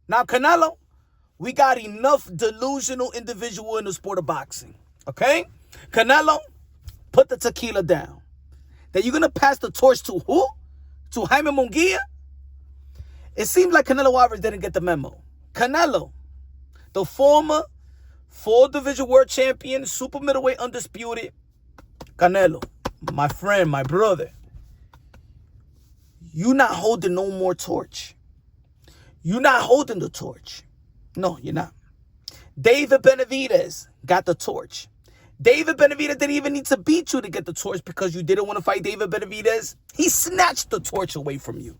Now, Canelo, we got enough delusional individual in the sport of boxing. Okay? Canelo, put the tequila down. Then you're going to pass the torch to who? To Jaime Munguía? It seems like Canelo Álvarez didn't get the memo. Canelo, the former 4-division world champion, super middleweight undisputed. Canelo, my friend, my brother. You're not holding no more torch. You're not holding the torch. No, you're not. David Benavidez got the torch. David Benavidez didn't even need to beat you to get the torch because you didn't want to fight David Benavidez. He snatched the torch away from you.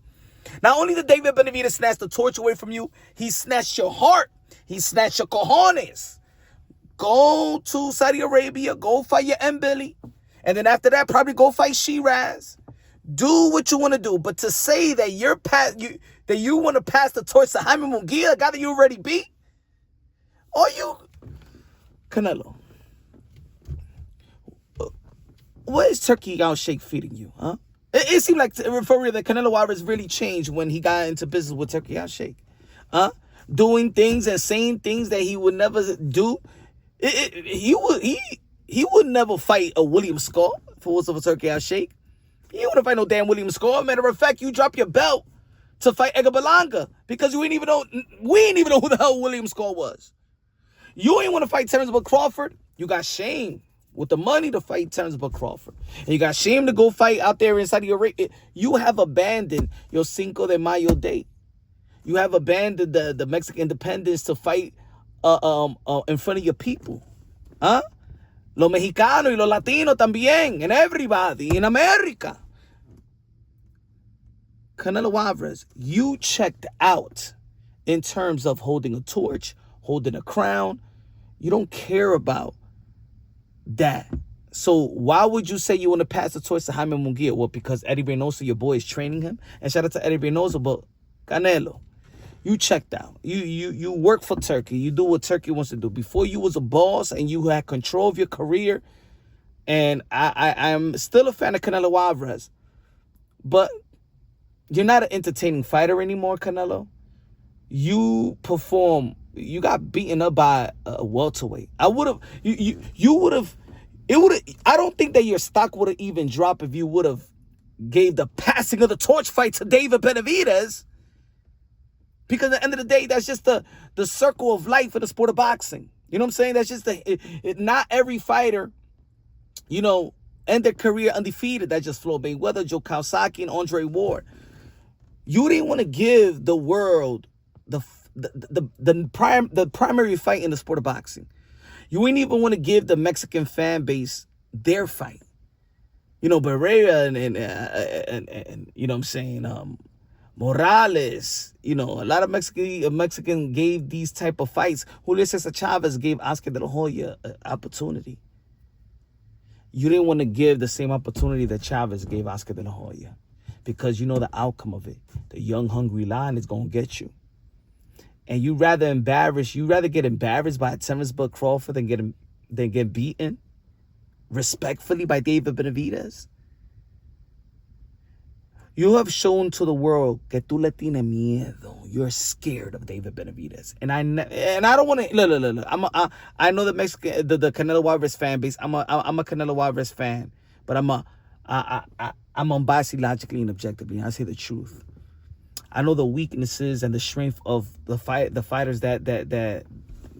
Not only did David Benavidez snatch the torch away from you, he snatched your heart. He snatched your cojones. Go to Saudi Arabia. Go fight your Mbili. And then after that, probably go fight Shiraz. Do what you want to do. But to say that you want to pass the torch to Jaime Munguía, a guy that you already beat? Or you... Canelo. What is Turkey Out Shake feeding you, huh? It seemed like, for real, that Canelo Álvarez really changed when he got into business with Turkey Out Shake. Huh? Doing things and saying things that he would never do. He would never fight a William Skull if it was of a Turkey Out Shake. He wouldn't fight no damn William Skull. Matter of fact, you drop your belt to fight Edgar Berlanga because we ain't even know who the hell William Skull was. You ain't want to fight Terrence Bud Crawford. You got shame with the money to fight Terrence Bud Crawford. And you got shame to go fight out there in Saudi Arabia. You have abandoned your Cinco de Mayo date. You have abandoned the Mexican independence to fight in front of your people. Huh? Los Mexicanos y los Latinos también. And everybody in America. Canelo Álvarez, you checked out in terms of holding a torch, holding a crown. You don't care about that. So why would you say you want to pass the torch to Jaime Munguía? Well, because Eddie Reynoso, your boy, is training him. And shout out to Eddie Reynoso, but Canelo, you checked out. You work for Turkey. You do what Turkey wants to do. Before you was a boss and you had control of your career. And I'm still a fan of Canelo Álvarez. But you're not an entertaining fighter anymore, Canelo. You got beaten up by a welterweight. I don't think that your stock would have even dropped if you would have gave the passing of the torch fight to David Benavidez. Because at the end of the day, that's just the circle of life in the sport of boxing. You know what I'm saying? That's just not every fighter, end their career undefeated. That's just Floyd Mayweather, Joe Kawasaki, and Andre Ward. You didn't want to give the world the primary fight in the sport of boxing. You didn't even want to give the Mexican fan base their fight. Barrera and you know what I'm saying, Morales, a lot of Mexican gave these type of fights. Julio Cesar Chavez gave Oscar De La Hoya an opportunity. You didn't want to give the same opportunity that Chavez gave Oscar De La Hoya because you know the outcome of it. The young, hungry lion is going to get you. And you rather get embarrassed by Terrence Bud Crawford than get beaten respectfully by David Benavidez. You have shown to the world que tú le tienes miedo. You're scared of David Benavidez. And I don't want to look. I know the Canelo Álvarez fan base. I'm a Canelo Álvarez fan, but I'm unbiased logically and objectively. I say the truth. I know the weaknesses and the strength of the fighters that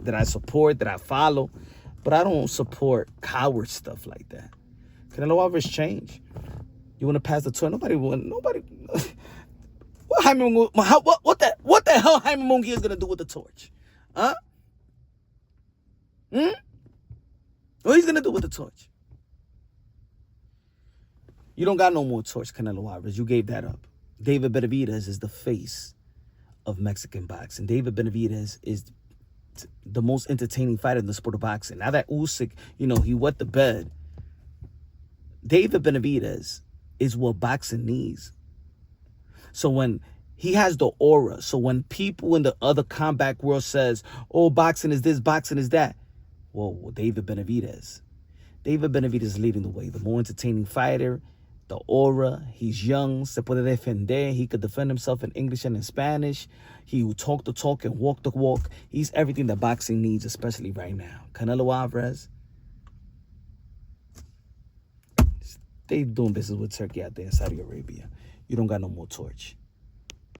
I support, that I follow, but I don't support coward stuff like that. Canelo Álvarez changed. You want to pass the torch? Nobody. What the hell Jaime Munguía is gonna do with the torch? Huh? What he's gonna do with the torch? You don't got no more torch, Canelo Álvarez. You gave that up. David Benavidez is the face of Mexican boxing. David Benavidez is the most entertaining fighter in the sport of boxing. Now that Usyk, he wet the bed. David Benavidez is what boxing needs. So when he has the aura, so when people in the other combat world says, oh, boxing is this, boxing is that. Whoa, David Benavidez is leading the way. The more entertaining fighter, the aura. He's young. Se puede defender. He could defend himself in English and in Spanish. He will talk the talk and walk the walk. He's everything that boxing needs, especially right now. Canelo Álvarez, stay doing business with Turkey out there in Saudi Arabia. You don't got no more torch.